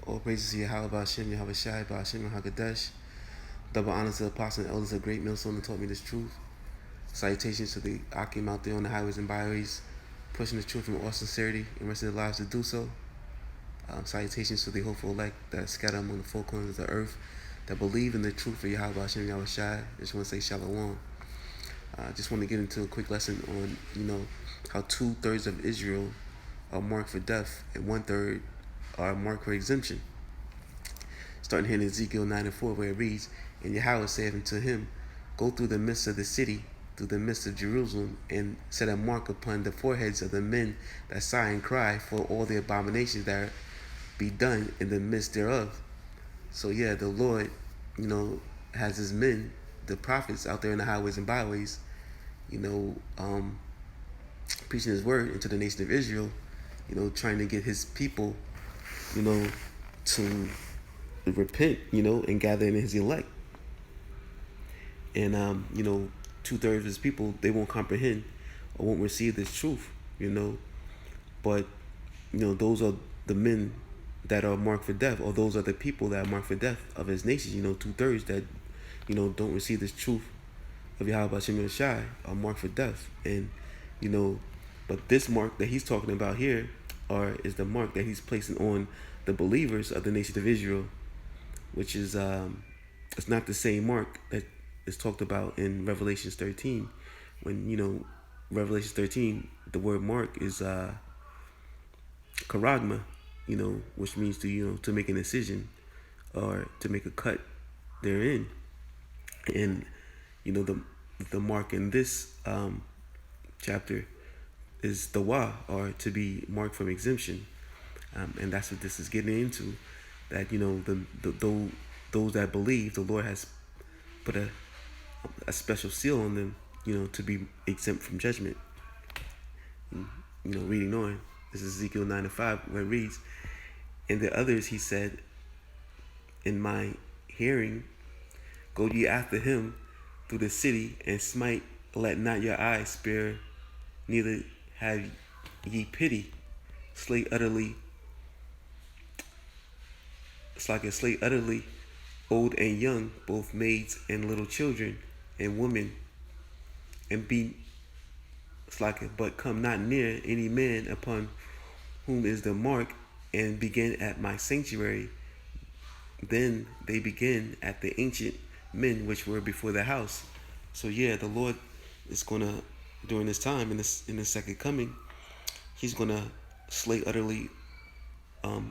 All praises to Yahweh Ba'Shem, Yahweh Shai, Ba'Shem, HaKadosh. Double honor to the apostles and elders of Great Millstone that taught me this truth. Salutations to the Akim out there on the highways and byways, pushing the truth in all sincerity and risking their lives to do so. Salutations to the hopeful elect that scatter among the four corners of the earth that believe in the truth of Yahweh Ba'Shem, Yahweh Shai. Just want to say Shalom. Just want to get into a quick lesson on, how 2/3 of Israel are marked for death and 1/3 are marked for exemption. Starting here in Ezekiel 9:4, where it reads, "And Yahweh saith unto him, Go through the midst of the city, through the midst of Jerusalem, and set a mark upon the foreheads of the men that sigh and cry for all the abominations that be done in the midst thereof." So yeah, the Lord, has his men, the prophets out there in the highways and byways, preaching his word into the nation of Israel, trying to get his people, to repent, and gather in his elect. And 2/3 of his people, they won't comprehend or won't receive this truth, But those are the men that are marked for death, or those are the people that are marked for death of his nation. 2/3 that don't receive this truth of Yahweh Hashem Shai are marked for death. And but this mark that he's talking about here is the mark that he's placing on the believers of the nation of Israel, which is it's not the same mark that is talked about in Revelation 13. When Revelation 13, the word mark is karagma, which means to make an incision or to make a cut therein. And the mark in this chapter is the wa, or to be marked from exemption, and that's what this is getting into. That those that believe, the Lord has put a special seal on them, to be exempt from judgment. And, reading on, this is Ezekiel 9:5, where it reads, "And the others he said in my hearing, Go ye after him through the city, and smite, let not your eyes spare, neither have ye pity. Slay utterly, slay utterly, old and young, both maids and little children, and women, and be but come not near any man upon whom is the mark, and begin at my sanctuary. Then they begin at the ancient men which were before the house." So yeah, the Lord is gonna, during this time, in the second coming, he's gonna slay utterly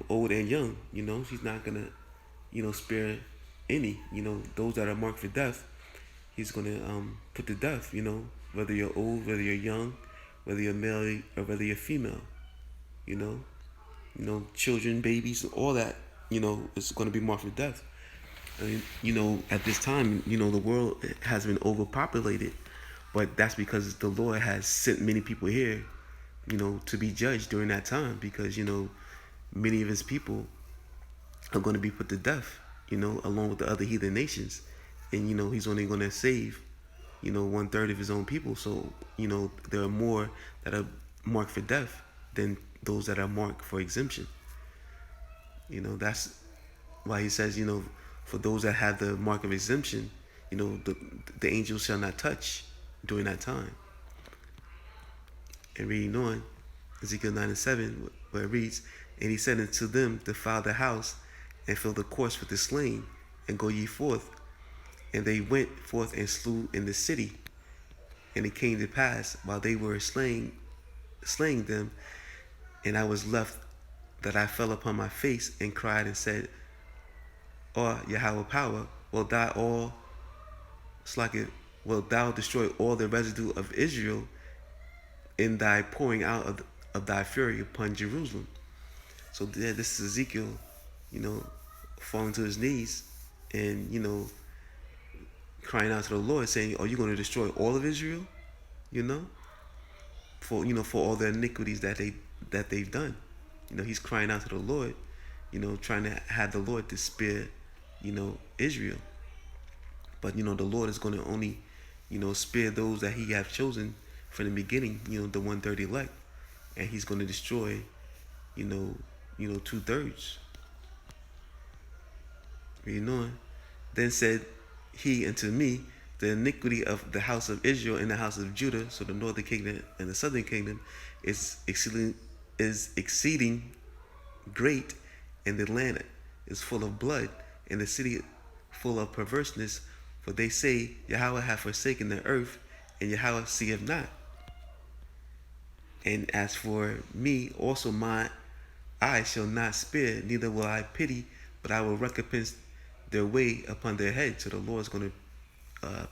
old and young. He's not gonna spare any. Those that are marked for death, he's gonna put to death. Whether you're old, whether you're young, whether you're male or whether you're female. Children, babies, all that, is going to be marked for death. At this time, the world has been overpopulated, but that's because the Lord has sent many people here, to be judged during that time, because, many of his people are going to be put to death, along with the other heathen nations. And, he's only going to save, 1/3 of his own people. So, there are more that are marked for death than those that are marked for exemption. That's why he says, for those that have the mark of exemption, the angels shall not touch during that time. And reading on, Ezekiel 9:7, where it reads, "And he said unto them, Defile the house, and fill the courts with the slain, and go ye forth. And they went forth and slew in the city. And it came to pass, while they were slaying them, and I was left, that I fell upon my face and cried and said, Oh, Yahweh power, wilt thou destroy all the residue of Israel in thy pouring out of thy fury upon Jerusalem?" So yeah, this is Ezekiel, falling to his knees and, crying out to the Lord, saying, "Are you going to destroy all of Israel? For all the iniquities that they've done." He's crying out to the Lord, trying to have the Lord to spare, Israel. But the Lord is going to only, spare those that he have chosen from the beginning, the 1/3 elect, and he's going to destroy, 2/3. Reading on. Then said he unto me, the iniquity of the house of Israel and the house of Judah, so the northern kingdom and the southern kingdom, is exceeding great, and the land is full of blood, and the city full of perverseness. For they say, Yahweh hath forsaken the earth, and Yahweh seeth not. And as for me, also my eye shall not spare, neither will I pity, but I will recompense their way upon their head. So the Lord is going to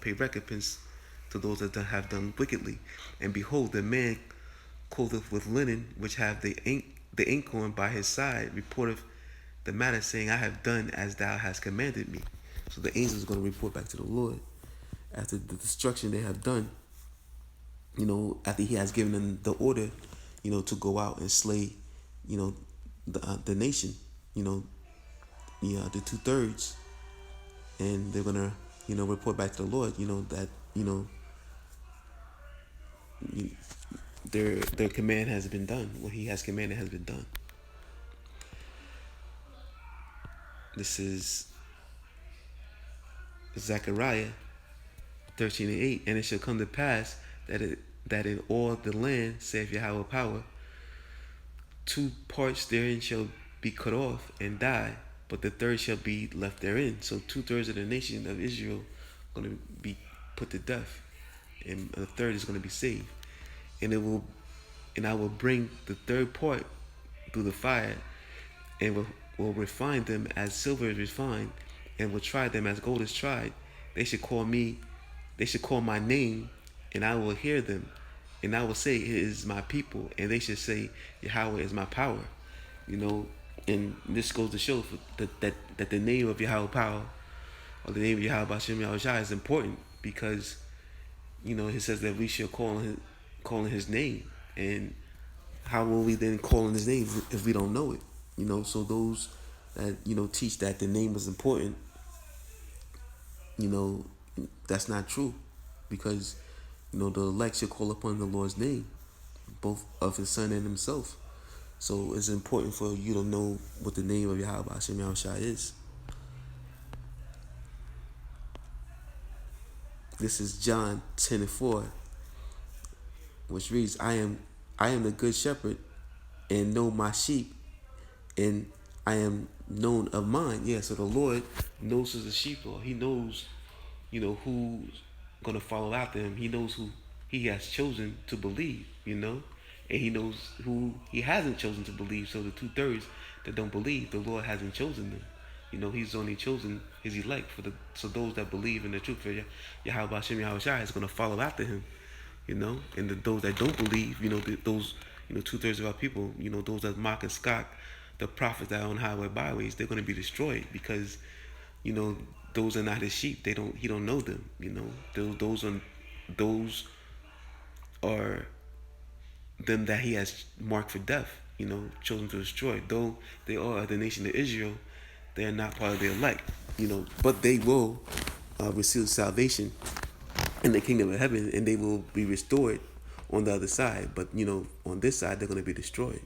pay recompense to those that have done wickedly. And behold, the man clothed with linen, which have the inkhorn by his side, reporteth the matter, saying, I have done as thou hast commanded me. So the angel is going to report back to the Lord after the destruction they have done. After he has given them the order, to go out and slay, the nation, the 2/3, and they're gonna, report back to the Lord, that, their command has been done. What he has commanded has been done. This is Zechariah 13:8, and it shall come to pass that in all the land, saith Yahweh power, 2 parts therein shall be cut off and die, but the third shall be left therein. So 2/3 of the nation of Israel going to be put to death, and the third is going to be saved. And I will bring the third part through the fire, and will refine them as silver is refined, and will try them as gold is tried. They should call my name, and I will hear them, and I will say, it is my people, and they should say, Yahweh is my power. And this goes to show that the name of Yahweh power, or the name of Yahweh Bashem Yahushua, is important, because he says that we should call on his name. And how will we then call on his name if we don't know it? So those that teach that the name is important, that's not true, because the elect should call upon the Lord's name, both of his son and himself. So it's important for you to know what the name of Yahweh Hashem Yahushua is. This is John 10:4, which reads, I am the good shepherd, and know my sheep, and I am known of mine. Yeah, so the Lord knows his sheep, Lord. He knows, who's gonna follow after him. He knows who he has chosen to believe, and he knows who he hasn't chosen to believe. So the 2/3 that don't believe, the Lord hasn't chosen them. He's only chosen his elect so those that believe in the truth for Yahweh Hashem Yahushua is gonna follow after him. And those that don't believe, those 2/3 of our people, those that mock and scoff the prophets that are on highway byways, they're gonna be destroyed, because those are not his sheep. He don't know them. Those are them that he has marked for death. Chosen to destroy. Though they are the nation of Israel, they are not part of the elect. But they will receive salvation in the kingdom of heaven, and they will be restored on the other side. But on this side, they're going to be destroyed.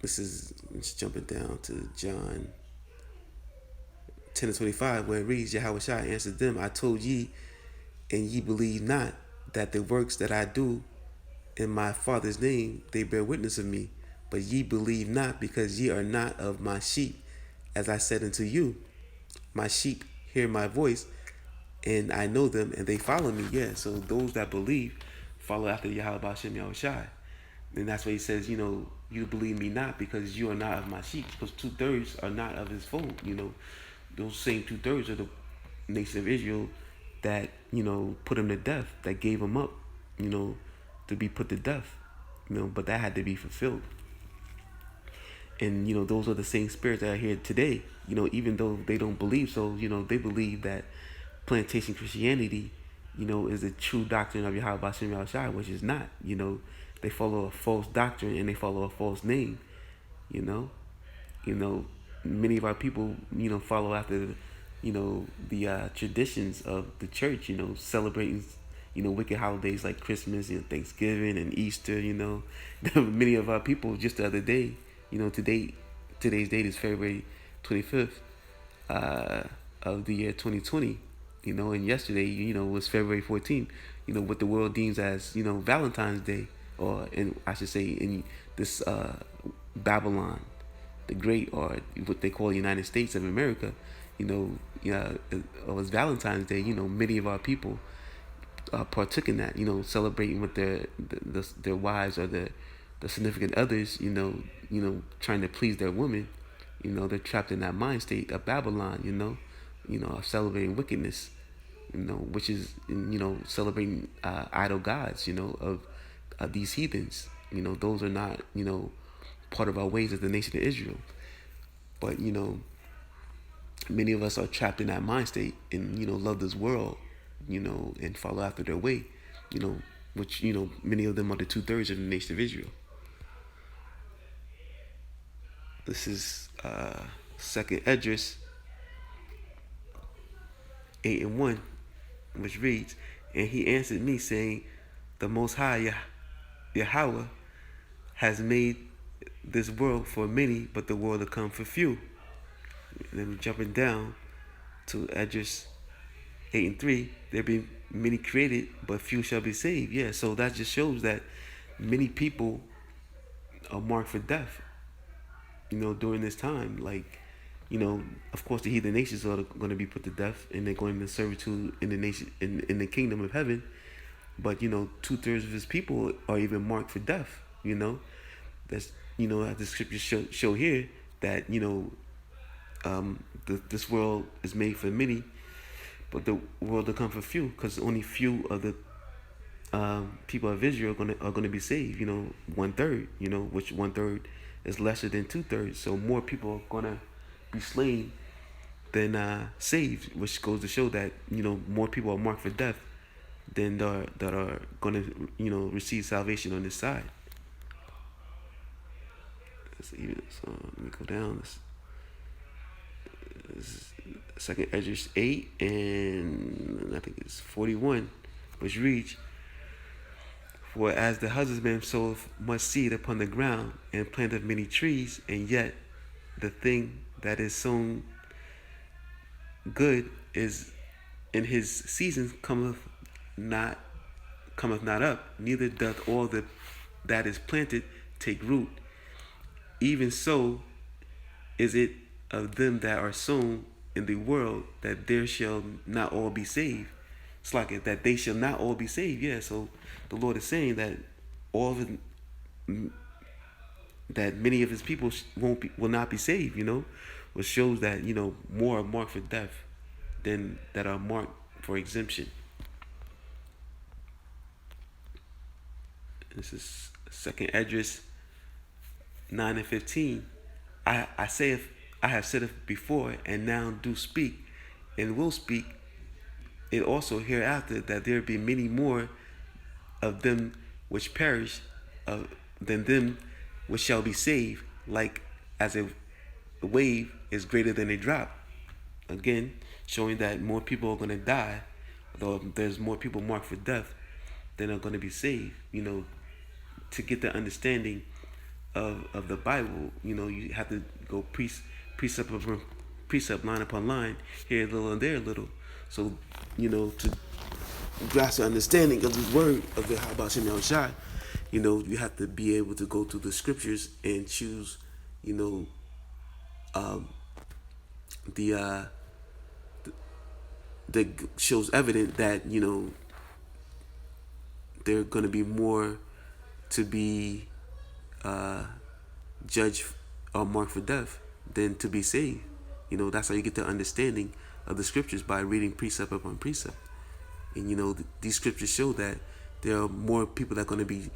It's jumping down to John 10:25, where it reads, Yahweh Shai answered them, I told ye, and ye believe not, that the works that I do in my Father's name, they bear witness of me. But ye believe not, because ye are not of my sheep. As I said unto you, my sheep hear my voice, and I know them, and they follow me. Yeah, so those that believe follow after Yahweh Bashem Yahushai. And that's why he says, you believe me not, because you are not of my sheep. Because 2/3 are not of his fold. Those same 2/3 are the nation of Israel that, put him to death, that gave him up, to be put to death. But that had to be fulfilled. And, those are the same spirits that are here today, even though they don't believe so, they believe that plantation Christianity, is a true doctrine of Yahweh Bashem Yahushua, which is not. They follow a false doctrine, and they follow a false name. Many of our people, follow after, the traditions of the church, celebrating, wicked holidays like Christmas and Thanksgiving and Easter. Many of our people just the other day, today's date is February 25th of the year 2020. And yesterday, was February 14th. What the world deems as Valentine's Day, or I should say in this Babylon, the Great, or what they call the United States of America. It was Valentine's Day. Many of our people partook in that. Celebrating with their wives or the significant others. Trying to please their women. They're trapped in that mind state of Babylon. Of celebrating wickedness. Which is celebrating idol gods. Of these heathens. Those are not part of our ways as the nation of Israel. But many of us are trapped in that mind state and love this world, and follow after their way, which many of them are the 2/3 of the nation of Israel. This is Second Esdras 8:1, which reads, "And he answered me, saying, The Most High Yahweh has made this world for many, but the world to come for few." And then jumping down to Esdras 8:3, there be many created, but few shall be saved. Yeah, so that just shows that many people are marked for death. During this time, like, of course, the heathen nations are going to be put to death, and they're going into servitude in the nation in the kingdom of heaven. But 2/3 of his people are even marked for death. That's as the scriptures show here that this world is made for many, but the world will come for few, because only few of the people of Israel are gonna be saved. 1/3. Which 1/3 is lesser than 2/3. So more people are gonna be slain than saved, which goes to show that more people are marked for death than that are gonna receive salvation on this side. So let me go down. This Second Esdras 8 and I think it's 41, which reads, "For as the husbandman soweth much seed upon the ground, and planteth many trees, and yet the thing that is sown good is in his season cometh not up, neither doth all that is planted take root. Even so is it of them that are sown in the world, that there shall not all be saved." It's like it, that they shall not all be saved. Yeah, so the Lord is saying that that many of his people will not be saved, which shows that more are marked for death than that are marked for exemption. This is Second Esdras 9:15. I have said it before, and now do speak, and will speak it also hereafter, that there be many more of them which perish than them which shall be saved, like as a wave is greater than a drop. Again, showing that more people are going to die, though there's more people marked for death than are going to be saved. To get the understanding of the Bible, you have to go precept upon precept, line upon line, here a little and there a little. So, to grasp the understanding of this word of the Habashim Yahushai, you have to be able to go through the scriptures and choose, that shows evident that, there are going to be more to be judged or marked for death than to be saved. That's how you get the understanding of the scriptures, by reading precept upon precept. And these scriptures show that there are more people that are going to be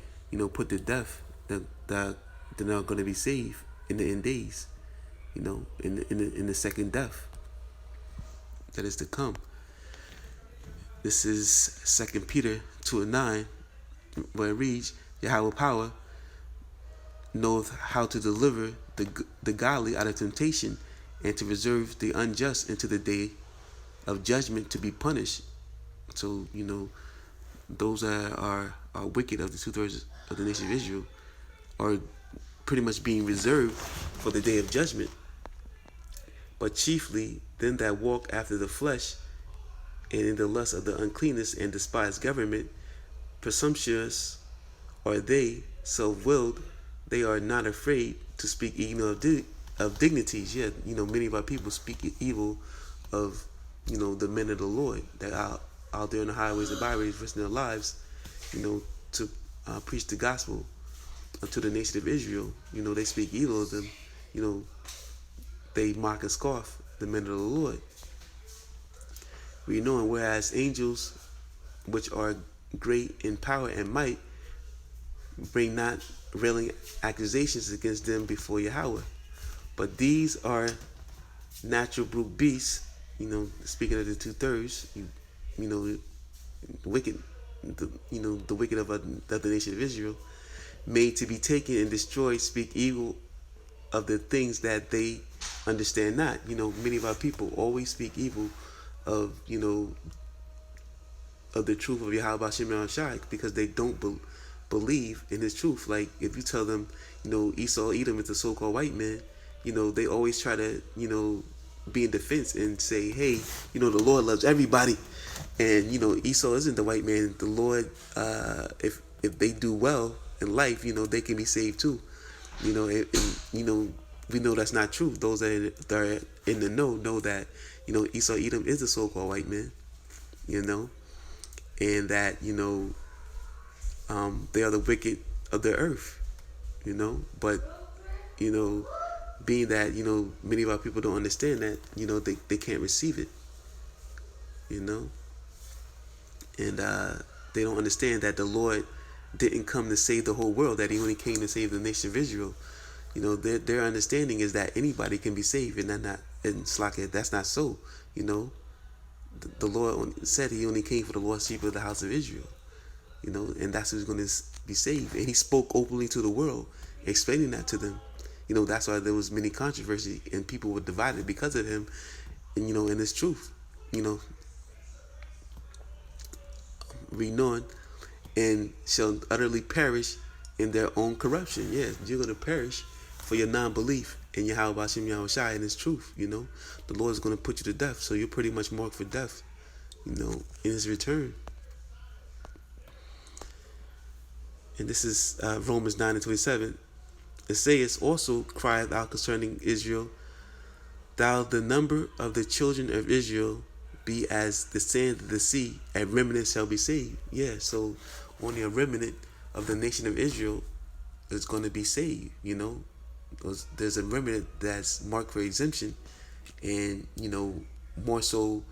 put to death that are going to be saved in the end days, in the second death that is to come. This is 2 Peter 2:9, where it reads, "Yahweh power knoweth how to deliver the godly out of temptation, and to reserve the unjust into the day of judgment to be punished." So, those that are wicked, of the 2/3 of the nation of Israel, are pretty much being reserved for the day of judgment. but chiefly them that walk after the flesh, and in the lust of the uncleanness, and despise government. Presumptuous are they, self-willed. They are not afraid to speak evil of dignities. Yeah, many of our people speak evil of, the men of the Lord that are out there on the highways and byways risking their lives, to preach the gospel to the nation of Israel. They speak evil of them. You know, they mock and scoff the men of the Lord. We know, and whereas angels, which are great in power and might, bring not railing accusations against them before Yahweh. But these are natural brute beasts, speaking of the two-thirds, wicked, the wicked of the nation of Israel, made to be taken and destroyed, speak evil of the things that they understand not. Many of our people always speak evil of, of the truth of Yahweh Hashem Shai, because they don't believe in his truth. Like, if you tell them, Esau, Edom is a so-called white man, they always try to, be in defense and say, hey, the Lord loves everybody. And, Esau isn't the white man. The Lord, if they do well in life, they can be saved too. We know that's not true. Those that are in the know that, Esau, Edom is the so-called white man, and that, they are the wicked of the earth, but, being that, many of our people don't understand that, they can't receive it, and they don't understand that the Lord didn't come to save the whole world, that he only came to save the nation of Israel. Their understanding is that anybody can be saved, and that's not so. The Lord said he only came for the lost sheep of the house of Israel, and that's who's going to be saved. And he spoke openly to the world, explaining that to them. That's why there was many controversy and people were divided because of him, and in his truth. Reading on, and shall utterly perish in their own corruption. Yeah, you're going to perish for your non-belief in Yahweh Hashem Yahweh Shai and his truth. The Lord is going to put you to death, so you're pretty much marked for death, in his return. And this is Romans 9:27. It says, also crieth out concerning Israel, thou the number of the children of Israel be as the sand of the sea, a remnant shall be saved. Yeah, so only a remnant of the nation of Israel is going to be saved. There's a remnant that's marked for exemption, and more so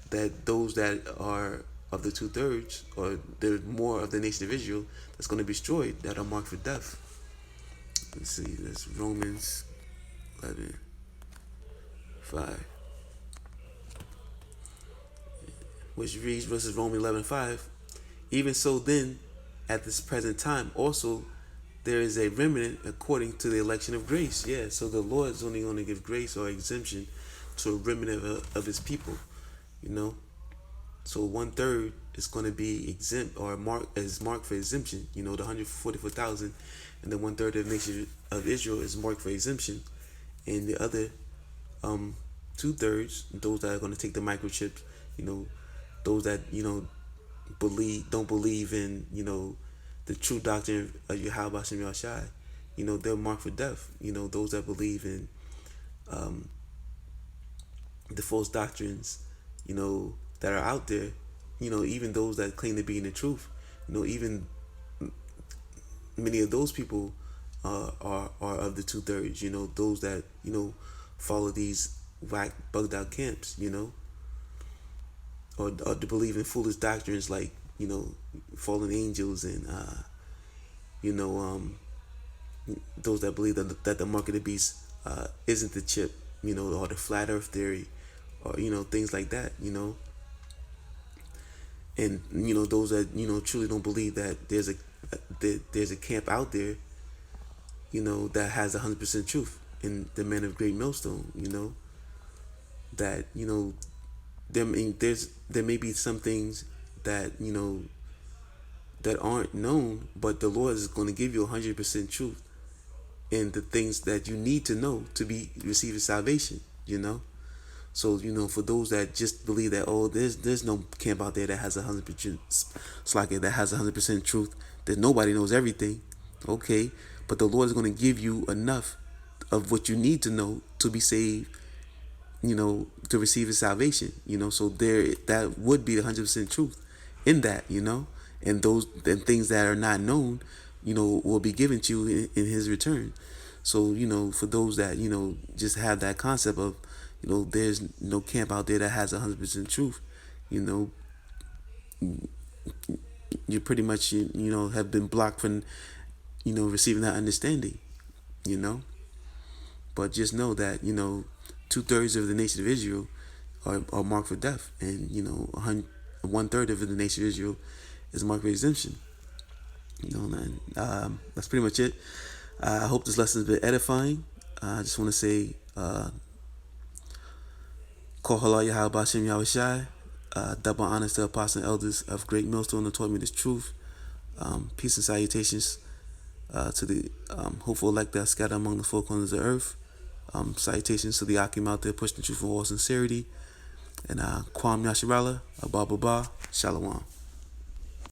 that those that are of the two-thirds, or there's more of the nation of Israel that's going to be destroyed, that are marked for death. Let's see, that's Romans 11:5, which reads versus Romans 11:5. Even so then, at this present time also there is a remnant according to the election of grace. Yeah, so the Lord is only going to give grace or exemption to a remnant of his people. So 1/3 is going to be exempt, or marked for exemption. The 144,000, and then 1/3 of the nation of Israel is marked for exemption, and the other 2/3, those that are going to take the microchips, those that don't believe in the true doctrine of Yahweh Hashem Yahweh Shai, they're marked for death. Those that believe in the false doctrines, that are out there, even those that claim to be in the truth, even many of those people are of the 2/3, those that, follow these whack bugged out camps, or to believe in foolish doctrines like, fallen angels, and, those that believe that the mark of the beast isn't the chip, or the flat earth theory, or, things like that, and, those that, truly don't believe that there's a camp out there, that has 100% truth in the men of Great Millstone, that, there may be some things that, that aren't known, but the Lord is going to give you 100% truth in the things that you need to know to be receiving salvation. you know. So, for those that just believe that, oh, there's no camp out there that has 100% slaka, that has 100% truth, that nobody knows everything. Okay, but the Lord is going to give you enough of what you need to know to be saved, to receive His salvation. So that would be the 100% truth in that, and those and things that are not known, will be given to you in His return. So, for those that, just have that concept of, there's no camp out there that has 100% truth, you know, you pretty much, have been blocked from, receiving that understanding, you know. But just know that, 2/3 of the nation of Israel are marked for death, and, 1/3 of the nation of Israel is marked for exemption. And that's pretty much it. I hope this lesson has been edifying. I just want to say, Call halal Yahweh Bashem Yahweh Shai. Double honors to apostles and elders of Great Millstone who taught me this truth. Peace and salutations to the hopeful elect that are scattered among the four corners of the earth. Salutations to the Akim out there pushing the truth in all sincerity. And Kwam Yasharala, Abba Baba, Shalom.